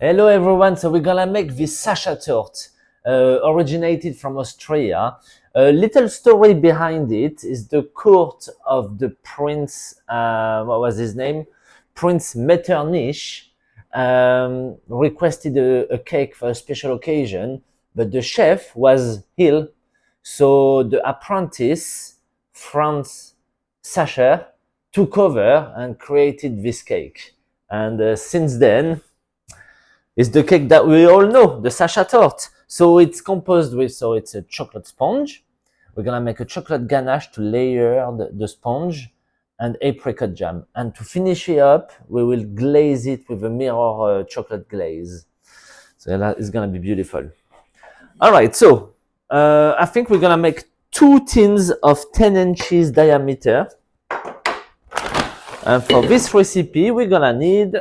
Hello everyone, so we're gonna make this Sachertorte, originated from Austria. A little story behind it is the court of the prince, what was his name? Prince Metternich, requested a cake for a special occasion, but the chef was ill, so the apprentice, Franz Sacher, took over and created this cake. And since then, it's the cake that we all know, the Sachertorte. So it's composed with, so it's a chocolate sponge. We're gonna make a chocolate ganache to layer the sponge and apricot jam. And to finish it up, we will glaze it with a mirror chocolate glaze. So that is gonna be beautiful. All right, so I think we're gonna make 2 tins of 10 inches diameter. And for this recipe, we're gonna need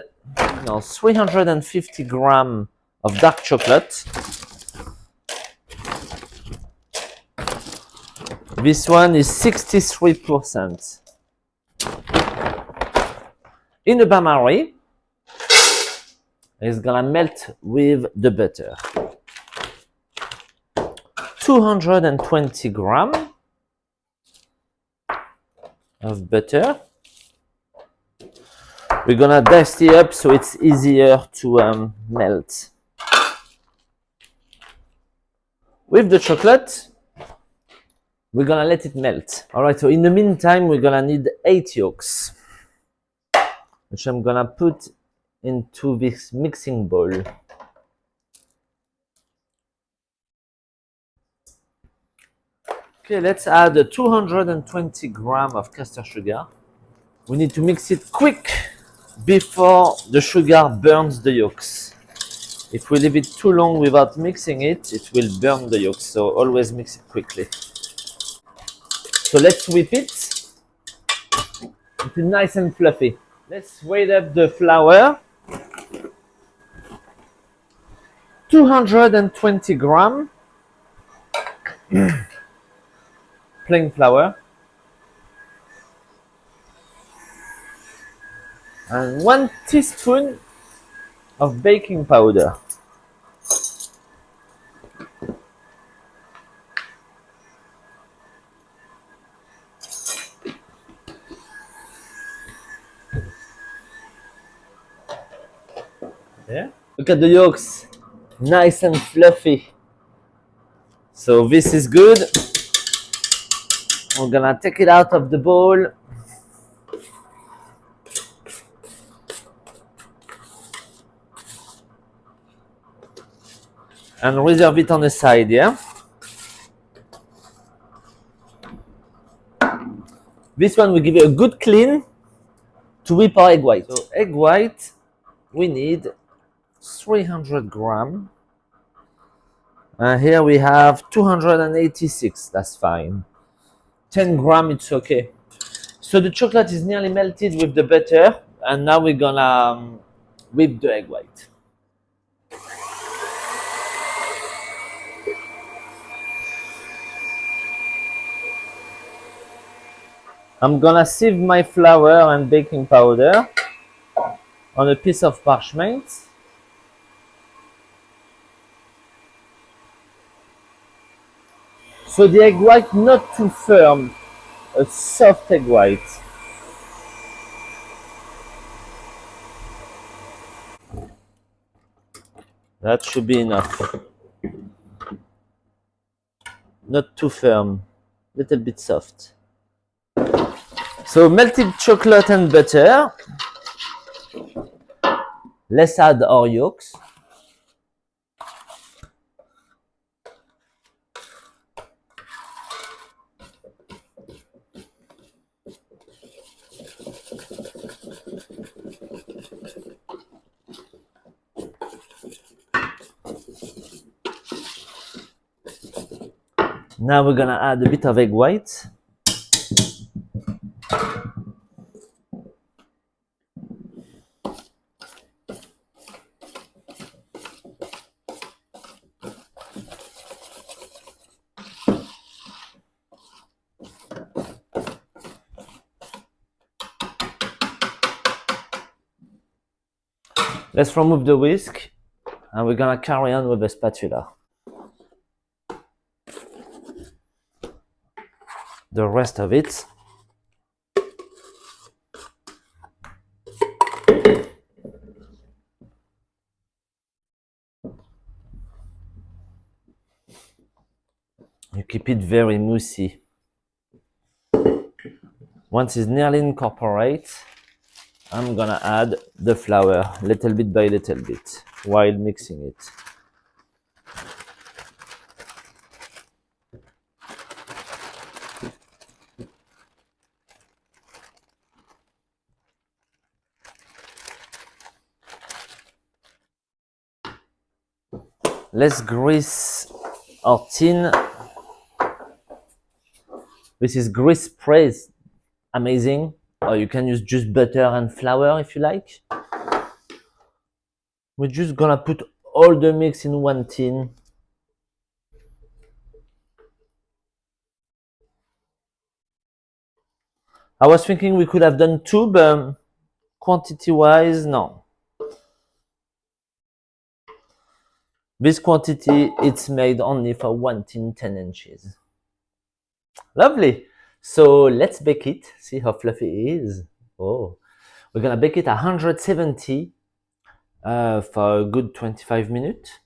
350 grams of dark chocolate. This one is 63%. In a bain-marie, it's gonna melt with the butter. 220 grams of butter. We're gonna dust it up so it's easier to melt. With the chocolate, we're gonna let it melt. All right, so in the meantime, we're gonna need 8 yolks, which I'm gonna put into this mixing bowl. Okay, let's add 220 grams of caster sugar. We need to mix it quick before the sugar burns the yolks. If we leave it too long without mixing it, it will burn the yolks, so always mix it quickly. So let's whip it until nice and fluffy. Let's weight up the flour. 220 grams plain flour. And 1 teaspoon of baking powder. Yeah. Look at the yolks, nice and fluffy. So this is good. We're gonna take it out of the bowl. And reserve it on the side, yeah? This one will give you a good clean to whip our egg white. So egg white, we need 300 grams. And here we have 286, that's fine. 10 grams, it's okay. So the chocolate is nearly melted with the butter, and now we're gonna whip the egg white. I'm gonna sieve my flour and baking powder on a piece of parchment. So the egg white not too firm, a soft egg white. That should be enough. Not too firm, little bit soft. So melted chocolate and butter. Let's add our yolks. Now we're gonna add a bit of egg white. Let's remove the whisk And we're gonna carry on with the spatula. The rest of it. You keep it very moussey. Once it's nearly incorporate, I'm gonna add the flour little bit by little bit while mixing it. Let's grease our tin. This is grease spray, amazing. Or you can use just butter and flour if you like. We're just gonna put all the mix in one tin. I was thinking we could have done two, but quantity wise, no. This quantity, it's made only for one tin, 10 inches. Lovely. So let's bake it, see how fluffy it is. Oh, we're gonna bake it at 170 for a good 25 minutes.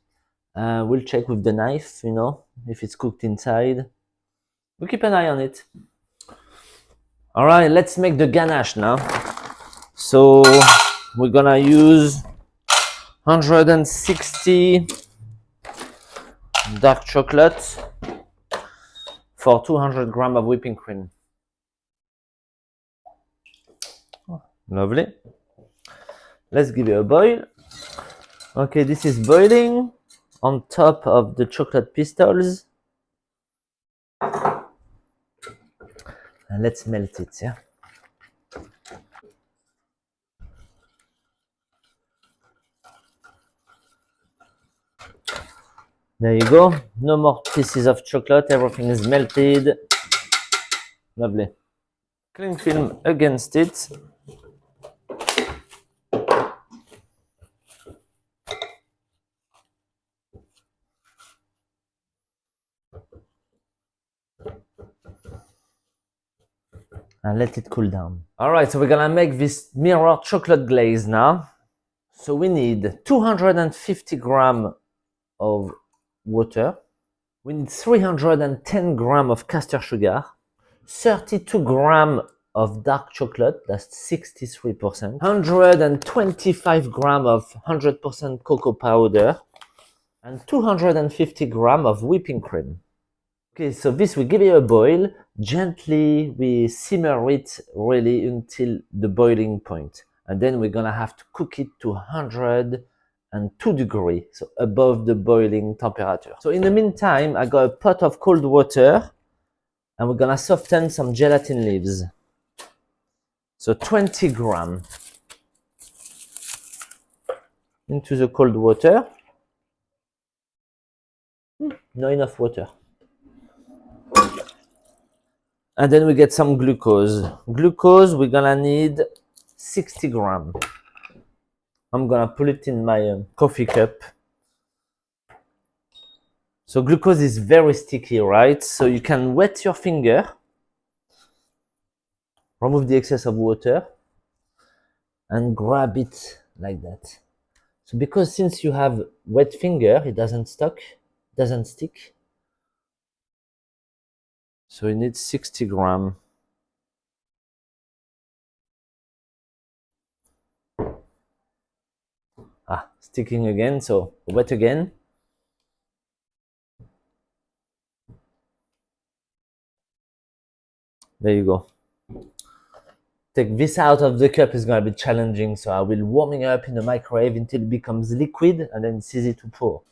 We'll check with the knife, you know, if it's cooked inside. We'll keep an eye on it. All right, let's make the ganache now. So we're gonna use 160 dark chocolate for 200 grams of whipping cream. Lovely. Let's give it a boil. Okay, this is boiling on top of the chocolate pistils. And let's melt it, yeah? There you go. No more pieces of chocolate. Everything is melted. Lovely. Cling film against it. And let it cool down. All right, so we're gonna make this mirror chocolate glaze now. So we need 250 grams of water. We need 310 grams of caster sugar, 32 grams of dark chocolate, that's 63%, 125 grams of 100% cocoa powder, and 250 grams of whipping cream. Okay, so this we give it a boil. Gently, we simmer it really until the boiling point. And then we're gonna have to cook it to 102 degrees, so above the boiling temperature. So in the meantime, I got a pot of cold water and we're gonna soften some gelatin leaves. So 20 grams into the cold water. Not enough water. And then we get some glucose. Glucose, we're gonna need 60 grams. I'm gonna put it in my coffee cup. So glucose is very sticky, right? So you can wet your finger, remove the excess of water, and grab it like that. So because since you have wet finger, it doesn't stick. So you need 60 grams. Sticking again, so wet again. There you go. Take this out of the cup is going to be challenging, so I will warm it up in the microwave until it becomes liquid and then it's easy to pour.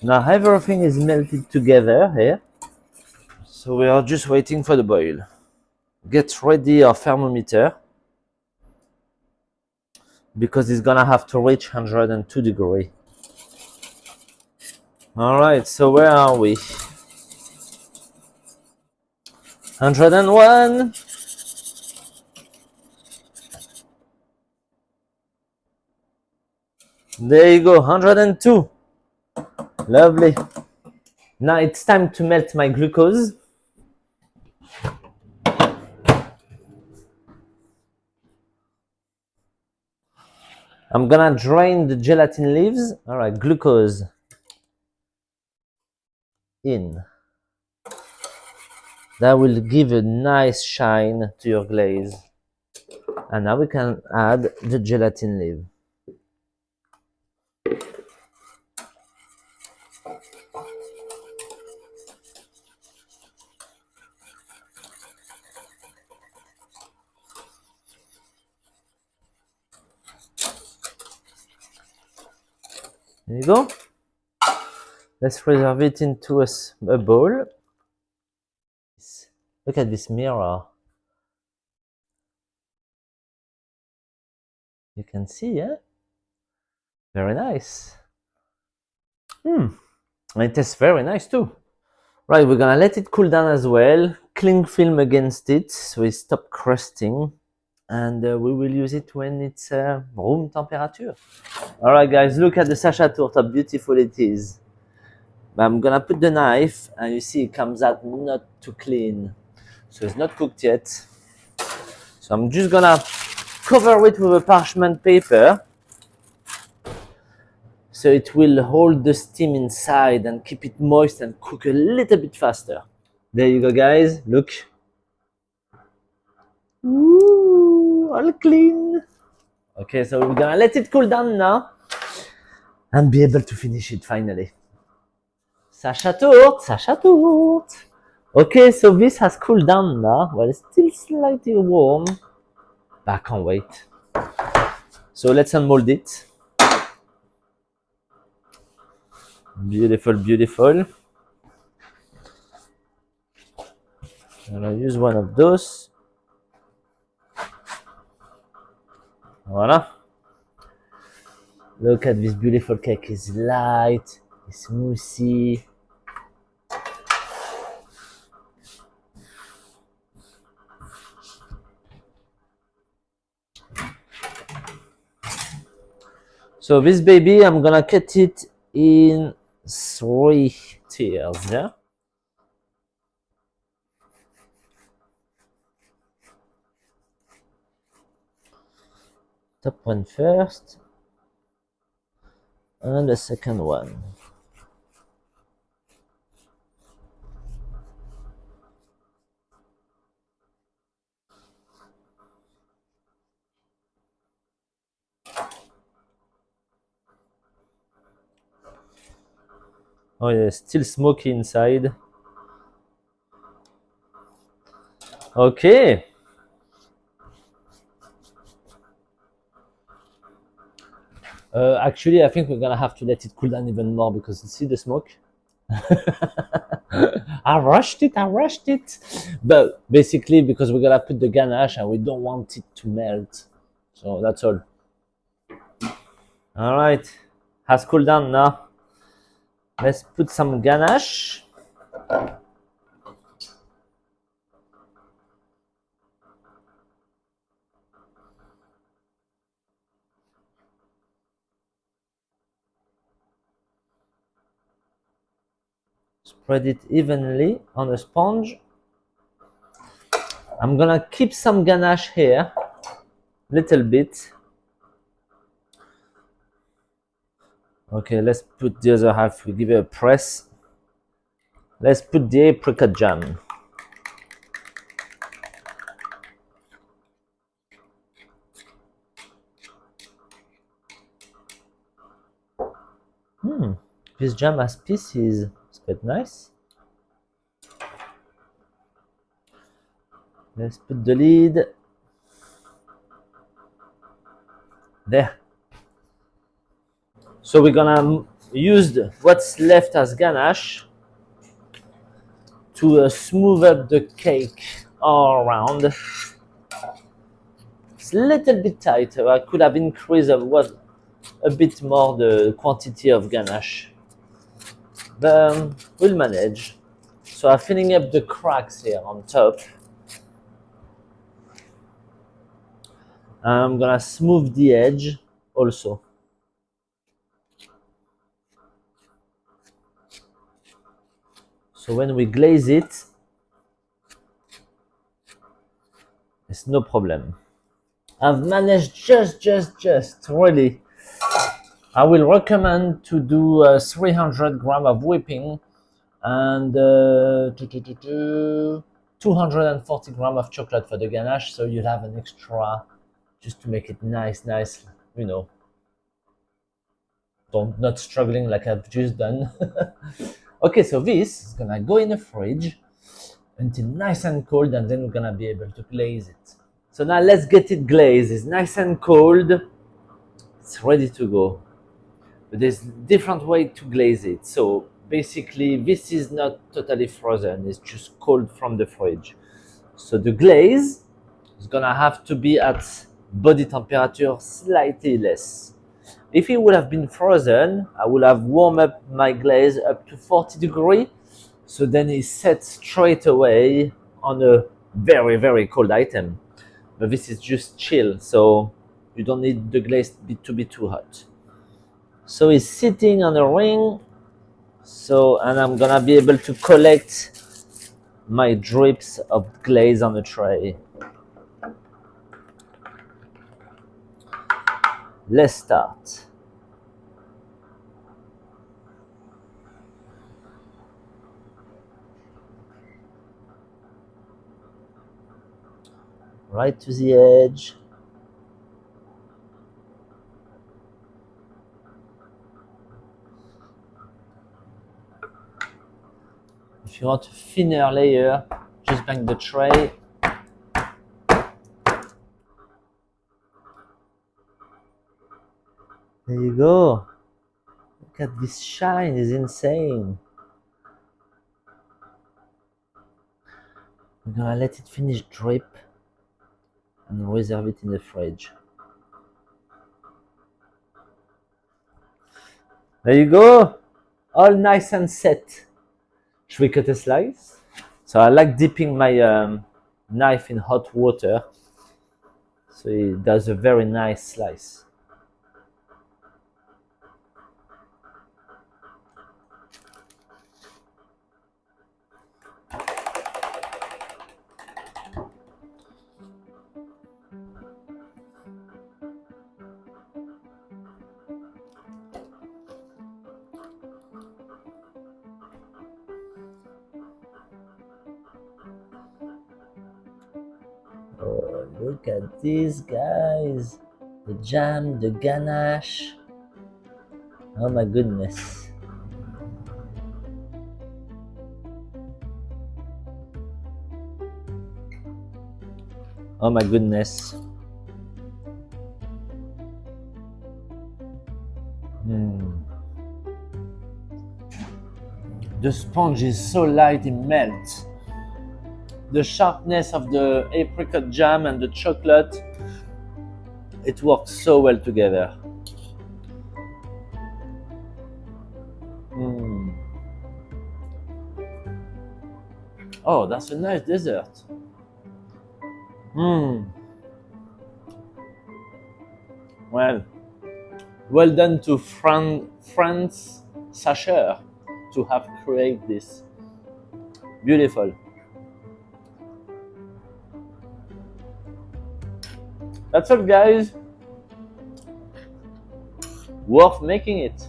Now everything is melted together here, so we are just waiting for the boil. Get ready our thermometer because it's gonna have to reach 102 degrees. All right, so where are we? 101. There you go, 102. Lovely. Now it's time to melt my glucose. I'm gonna drain the gelatin leaves. All right, glucose in. That will give a nice shine to your glaze. And now we can add the gelatin leaf. There you go. Let's reserve it into a bowl. Look at this mirror. You can see, yeah? Very nice. And it tastes very nice too. Right, we're gonna let it cool down as well. Cling film against it so it stops crusting. And we will use it when it's room temperature. All right, guys, look at the Sachertorte, how beautiful it is. I'm gonna put the knife, and you see it comes out not too clean. So it's not cooked yet. So I'm just gonna cover it with a parchment paper so it will hold the steam inside and keep it moist and cook a little bit faster. There you go, guys. Look. Ooh, all clean. Okay, so we're gonna let it cool down now and be able to finish it finally. Sachertorte, Sachertorte. Okay, so this has cooled down now. Well, it's still slightly warm, but I can't wait. So let's unmold it. Beautiful, beautiful. And I'll use one of those. Voila. Look at this beautiful cake. It's light, it's smoothie. So this baby, I'm gonna cut it in 3 tiers, yeah? Top one first, and the second one. Oh yeah, still smoky inside. Okay. Actually, I think we're gonna have to let it cool down even more because you see the smoke? I rushed it. But basically, because we're gonna put the ganache and we don't want it to melt. So that's all. All right, has cooled down now. Let's put some ganache. Spread it evenly on the sponge. I'm gonna keep some ganache here, little bit. Okay, let's put the other half. We give it a press. Let's put the apricot jam. This jam has pieces. It's quite nice. Let's put the lid there. So we're gonna use what's left as ganache to smooth up the cake all around. It's a little bit tight. I could have increased a bit more the quantity of ganache, but we'll manage. So I'm filling up the cracks here on top. I'm gonna smooth the edge also. So when we glaze it, it's no problem. I've managed just really. I will recommend to do 300 gram of whipping and 240 gram of chocolate for the ganache, so you'll have an extra just to make it nice, you know, not struggling like I've just done. Okay, so this is gonna go in the fridge until nice and cold, and then we're gonna be able to glaze it. So now let's get it glazed. It's nice and cold. It's ready to go. But there's different way to glaze it. So basically, this is not totally frozen. It's just cold from the fridge. So the glaze is gonna have to be at body temperature, slightly less. If it would have been frozen, I would have warmed up my glaze up to 40 degrees. So then it's set straight away on a very cold item. But this is just chill, so you don't need the glaze to be too hot. So it's sitting on a ring. So, and I'm gonna be able to collect my drips of glaze on a tray. Let's start. Right to the edge. If you want a thinner layer, just bang the tray. There you go. Look at this shine, it's insane. I'm gonna let it finish drip and reserve it in the fridge. There you go, all nice and set. Should we cut a slice? So I like dipping my knife in hot water, so it does a very nice slice. Oh, look at these guys. The jam, the ganache. Oh my goodness. Oh my goodness. The sponge is so light it melts. The sharpness of the apricot jam and the chocolate, it works so well together. Oh, that's a nice dessert. Well done to France Sacher to have created this. Beautiful. That's all, guys. Worth making it.